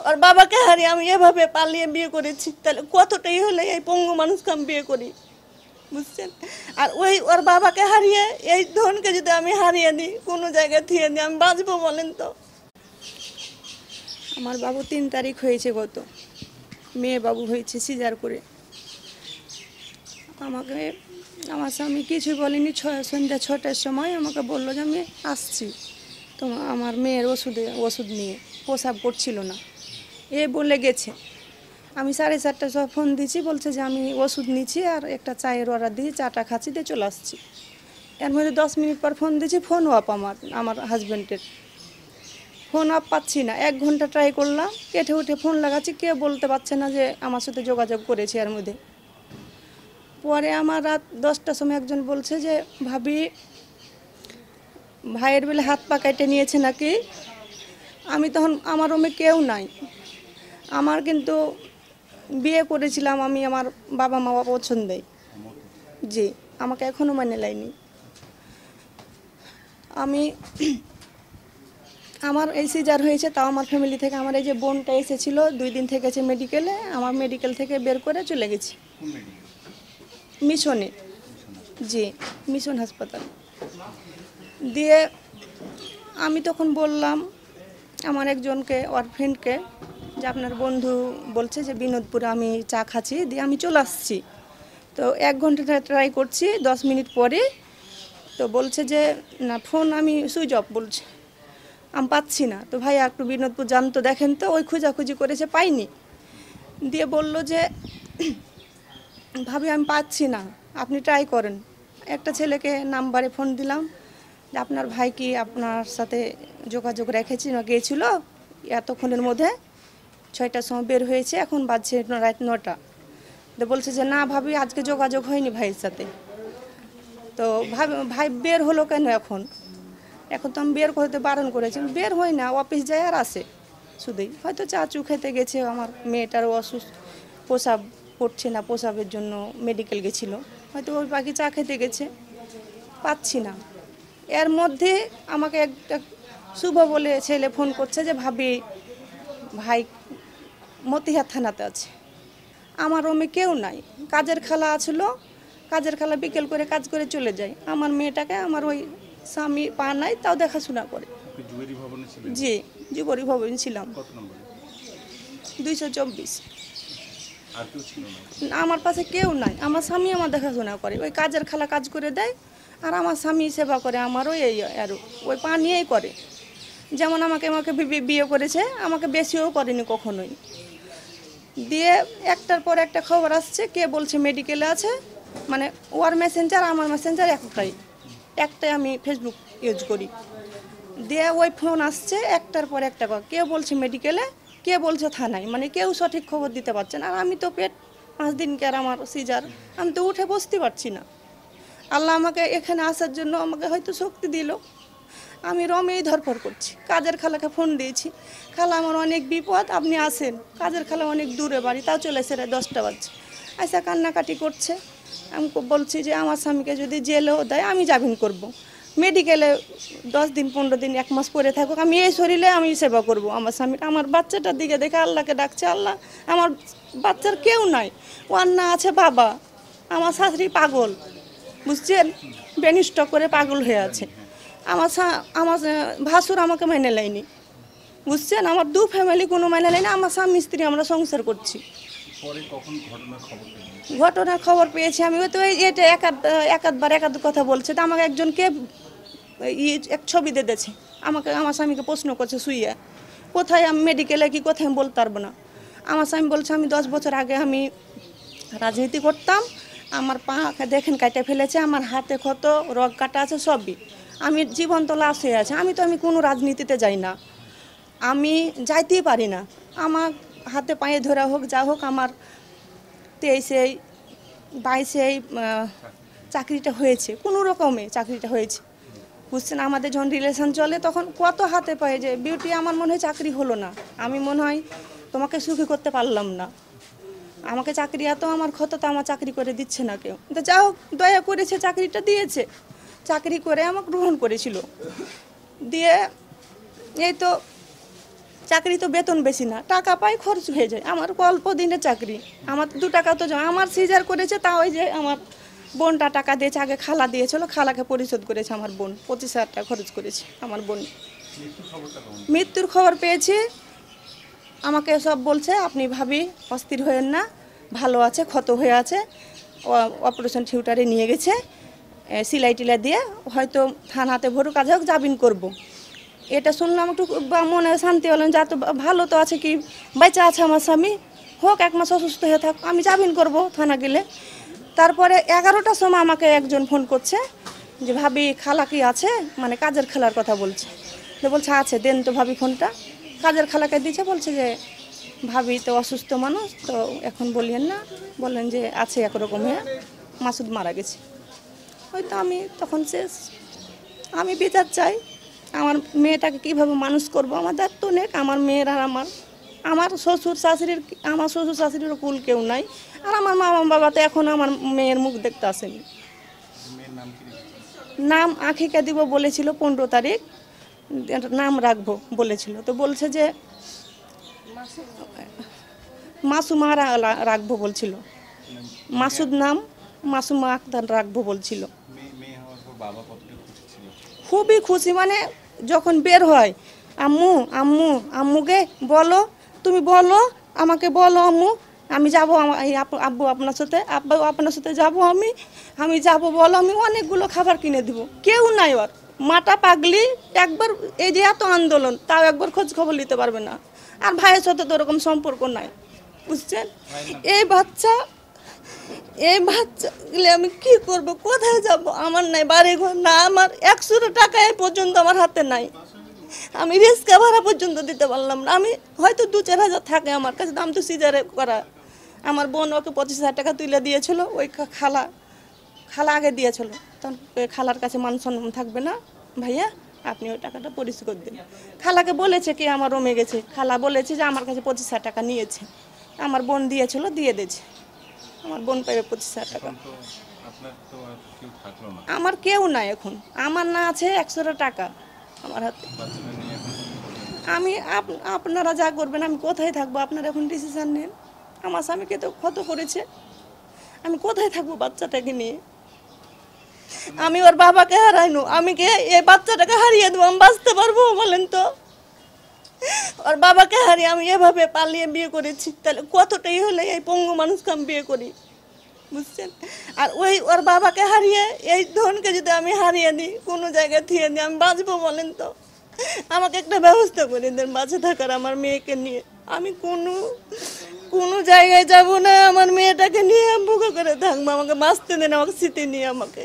ওর বাবাকে হারিয়ে আমি এভাবে পালিয়ে বিয়ে করেছি, তাহলে কতটাই হলে এই পঙ্গু মানুষকে আমি বিয়ে করি, বুঝছেন? আর ওর বাবাকে হারিয়ে এই ধনকে যদি আমি হারিয়ে দিই, কোনো জায়গায় থিয়ে দিই, আমি বাঁচবো বলেন তো? আমার বাবু 3 তারিখ হয়েছে, গত মেয়ে বাবু হয়েছে সিজার করে। আমাকে আমার স্বামী কিছু বলেনি, সন্ধ্যা 6টার সময় আমাকে বললো যে আমি আসছি তো আমার মেয়ের ওষুধ নিয়ে, প্রসাব করছিল না এ বলে গেছে। আমি 4:30টার সময় ফোন দিয়েছি, বলছে যে আমি ওষুধ নিচ্ছি আর একটা চায়ের অর্ডার দিয়ে চাটা খাচ্ছি দিয়ে চলে আসছি। এর মধ্যে 10 মিনিট পর ফোন দিয়েছি, ফোন অফ। আমার হাজব্যান্ডের ফোন অফ পাচ্ছি না, 1 ঘন্টা ট্রাই করলাম, কেটে উঠে ফোন লাগাচ্ছি, কেউ বলতে পারছে না যে আমার সাথে যোগাযোগ করেছে। এর মধ্যে পরে আমার রাত 10টার সময় একজন বলছে যে ভাবি ভাইয়ের বেলে হাত পা কেটে নিয়েছে নাকি। আমি তখন আমার রুমে কেউ নাই, আমার কিন্তু বিয়ে করেছিলাম আমি আমার বাবা মা পছন্দেই, জি আমাকে এখনও মানে লাইনি। আমি আমার এই সিজার হয়েছে, তাও আমার ফ্যামিলি থেকে আমার এই যে বোনটা এসেছিল 2 দিন থেকেছে মেডিকেলে, আমার মেডিকেল থেকে বের করে চলে গেছি মিশনে, জি মিশন হাসপাতাল। দিয়ে আমি তখন বললাম আমার একজনকে, ওর ফ্রেন্ডকে, যে আপনার বন্ধু বলছে যে বিনোদপুরে আমি চা খাচ্ছি, দিয়ে আমি চলে আসছি। তো 1 ঘন্টা ট্রাই করছি, 10 মিনিট পরে তো বলছে যে না ফোন আমি সুইচ অফ বলছে, আমি পাচ্ছি না। তো ভাইয়া একটু বিনোদপুর যান তো দেখেন তো, ওই খোঁজাখুঁজি করেছে পাইনি। দিয়ে বলল যে ভাবি আমি পাচ্ছি না, আপনি ট্রাই করেন। একটা ছেলেকে নাম্বারে ফোন দিলাম যে আপনার ভাই কি আপনার সাথে যোগাযোগ রেখেছি না গিয়েছিল এতক্ষণের মধ্যে, 6টার সময় বের হয়েছে, এখন বাজছে রাত 9টা। তো বলছে যে না ভাবি আজকে যোগাযোগ হয়নি ভাইয়ের সাথে। তো ভাই বের হলো কেন এখন? এখন তো আমি বের করতে বারণ করেছি, বের হয় না, অফিস যায় আর আসে শুধুই, হয়তো চাচু খেতে গেছে, আমার মেয়েটারও অসুস্থ, প্রসাব করছে না, প্রসাবের জন্য মেডিকেল গেছিল, হয়তো ওই বাকি চা খেতে গেছে, পাচ্ছি না। এর মধ্যে আমাকে একটা শুভ বলে ছেলে ফোন করছে যে ভাবি ভাই মতিহার থানাতে আছে। আমার রুমে কেউ নাই, কাজের খালা আছিল, কাজের খালা বিকেল করে কাজ করে চলে যায়। আমার মেয়েটাকে আমার ওই স্বামী পা নাই, তাও দেখাশোনা করে। জি যুবরী ভবন ছিলাম, 224। আমার পাশে কেউ নাই, আমার স্বামী আমার দেখাশোনা করে, ওই কাজের খালা কাজ করে দেয় আর আমার স্বামী সেবা করে আমারও, এই আর ওই পা নিয়েই করে। যেমন আমাকে বিয়ে করেছে, আমাকে বেশিও করেনি কখনোই। দিয়ে একটার পর একটা খবর আসছে, কে বলছে মেডিকেলে আছে, মানে ওর মেসেঞ্জার আমার মেসেঞ্জার একটাই আমি ফেসবুক ইউজ করি। দিয়ে ওই ফোন আসছে একটার পর একটা, কেউ বলছে মেডিকেলে, কে বলছে থানায়, মানে কেউ সঠিক খবর দিতে পারছে না। আর আমি তো পেট 5 দিনকার আমার সিজার, আমি তো উঠে বসতে পারছি না। আল্লাহ আমাকে এখানে আসার জন্য আমাকে হয়তো শক্তি দিল। আমি রমেই ধরপর করছি, কাজের খালাকে ফোন দিয়েছি, খালা আমার অনেক বিপদ, আপনি আসেন। কাজের খালা অনেক দূরে বাড়ি, তাও চলে এসে 10টা বাজছে, আচ্ছা কান্নাকাটি করছে। আমি বলছি যে আমার স্বামীকে যদি জেলেও দেয় আমি জামিন করব, মেডিকেলে 10 দিন 15 দিন 1 মাস পরে থাকুক, আমি এই শরীরে আমি সেবা করব আমার স্বামীর। আমার বাচ্চাটার দিকে দেখে আল্লাহকে ডাকছে, আল্লাহ আমার বাচ্চার কেউ নাই, ওর না আছে বাবা। আমার শাশুড়ি পাগল, বুঝছেন, ব্রেন স্ট্রোক করে পাগল হয়ে আছে। আমার ভাসুর আমাকে মেনে নেয়নি, বুঝছেন, আমার 2 ফ্যামিলি কোনো মেনে নেয়নি। আমার স্বামী স্ত্রী আমরা সংসার করছি। ঘটনার খবর পেয়েছি আমি, তো এটা একাধবার কথা বলছে। তো আমাকে একজনকে এক ছবি দিয়েছে, আমাকে আমার স্বামীকে প্রশ্ন করছে শুইয়া, কোথায় আমি মেডিকেলে কি কোথায় আমি বলতে পারবো না। আমার স্বামী বলছে আমি 10 বছর আগে আমি রাজনীতি করতাম, আমার পা দেখেন কাটে ফেলেছে, আমার হাতে ক্ষত, রগ কাটা আছে সবই, আমি জীবন্ত লাশ হয়ে আছে। আমি কোনো রাজনীতিতে যাই না, আমি যাইতেই পারি না। আমার হাতে পায়ে ধরা হোক যা হোক, আমার 23-22 চাকরিটা হয়েছে, কোনো রকমে চাকরিটা হয়েছে, বুঝছেন। আমাদের যখন রিলেশন চলে তখন কত হাতে পায়ে যে বিউটি, আমার মনে হয় চাকরি হলো না, আমি মনে হয় তোমাকে সুখী করতে পারলাম না, আমাকে চাকরি এত আমার ক্ষত, তো আমার চাকরি করে দিচ্ছে না কেউ। তো যা হোক দয়া করেছে, চাকরিটা দিয়েছে, চাকরি করে আমাকে গ্রহণ করেছিল। দিয়ে এই তো চাকরি তো বেতন বেশি না, টাকা পাই খরচ হয়ে যায়, আমার অল্প দিনের চাকরি, আমার 2 টাকা তো আমার সিজার করেছে, তা ওই যে আমার বোনটা টাকা দিয়েছে, আগে খালা দিয়েছিল, খালাকে পরিশোধ করেছে আমার বোন, 25,000 টাকা খরচ করেছে আমার বোন। মৃত্যুর খবর পেয়েছি, আমাকে সব বলছে আপনি ভাবি অস্থির হয়েন না, ভালো আছে, ক্ষত হয়ে আছে, অপারেশন থিয়েটারে নিয়ে গেছে, সিলাই টিলা দিয়ে হয়তো থানাতে ভরুক, কাজ হোক জামিন করবো। এটা শুনলাম একটু মনে শান্তি হলেন, যা তো ভালো তো আছে, কি বেঁচে আছে আমার স্বামী, হোক 1 মাস অসুস্থ হয়ে থাক, আমি জামিন করব থানা গেলে। তারপরে 11টার সময় আমাকে একজন ফোন করছে যে ভাবি খালা কি আছে, মানে কাজের খালার কথা বলছে, তো বলছে আছে, দেন তো ভাবি ফোনটা, কাজের খালাকে দিয়েছে, বলছে যে ভাবি তো অসুস্থ মানুষ, তো এখন বলিয়েন না, বললেন যে আছে একরকম হয়ে, মাসুদ মারা গেছে। হয়তো আমি তখন শেষ, আমি বিচার চাই, আমার মেয়েটাকে কীভাবে মানুষ করব, আমাদের তো নেই, আমার মেয়ের আর আমার শ্বশুর শাশুড়িরও কুল কেউ নাই, আর আমার মামা বাবা তো এখন আমার মেয়ের মুখ দেখতে আসেনি। নাম আঁখিকে দিব বলেছিল 15 তারিখ, নাম রাখবো বলেছিল, তো বলছে যে মাসুমা রাখবো বলছিল, মাসুদ নাম মাসুমা আক্তার রাখবো বলছিল। খুবই খুশি, মানে যখন বের হয় আম্মু আম্মু আম্মুকে বলো, তুমি বলো আমাকে, বলো আম্মু আমি যাবো, আব্বু আপনার সাথে, আব্বু আপনার সাথে যাবো, আমি যাবো, বলো, আমি অনেকগুলো খাবার কিনে দিব। কেউ নাই ওর, মাটা পাগলি, একবার এই যে এত আন্দোলন, তাও একবার খোঁজ খবর নিতে পারবে না, আর ভাইয়ের সাথে তো ওরকম সম্পর্ক নাই, বুঝছেন। এই বাচ্চাগুলো আমি কি করব, কোথায় যাব, আমার নাই বাড়ি ঘর না, আমার 100 টাকা এই পর্যন্ত আমার হাতে নাই, আমি রিক্সা ভাড়া পর্যন্ত দিতে পারলাম না, আমি হয়তো 2-4 হাজার থাকে আমার কাছে, দাম তো সিজারে করা, আমার বোন ওকে 25,000 টাকা তুলে দিয়েছিল, ওই খালা আগে দিয়েছিল, তখন ওই খালার কাছে মান সম্মান থাকবে না, ভাইয়া আপনি ওই টাকাটা পরিশোধ দিন। খালাকে বলেছে কি আমার রমে গেছে, খালা বলেছে যে আমার কাছে 25,000 টাকা নিয়েছে, আমার বোন দিয়েছিল, দিয়ে দিয়েছে, আমার বোন পাইবে 25,000 টাকা। আমার কেউ নাই এখন, আমার না আছে 100 টাকা আমার হাতে, আমি আপনারা যা করবেন, আমি কোথায় থাকবো, আপনারা এখন ডিসিশন নেন, আমার স্বামীকে তো ক্ষত করেছে, আমি কোথায় থাকবো বাচ্চাটাকে নিয়ে, আমি ওর বাবাকে হারাইনু, আমি কে এই বাচ্চাটাকে হারিয়ে দেবো, আমি বাঁচতে পারবো বলেন তো, ওর বাবাকে হারিয়ে আমি এভাবে পালিয়ে বিয়ে করেছি, তাহলে কতটাই হলে এই পঙ্গু মানুষকে আমি বিয়ে করি, বুঝছেন। আর ওর বাবাকে হারিয়ে এই ধনকে যদি আমি হারিয়ে দিই, কোনো জায়গায় থিয়ে দিই, আমি বাঁচবো বলেন তো, আমাকে একটা ব্যবস্থা করে দেন বাঁচে থাকার, আমার মেয়েকে নিয়ে আমি কোনো জায়গায় যাব না, আমার মেয়েটাকে নিয়ে বুকে করে থাকবো, আমাকে বাঁচতে দেন, আমাকে স্মৃতি নিয়ে আমাকে।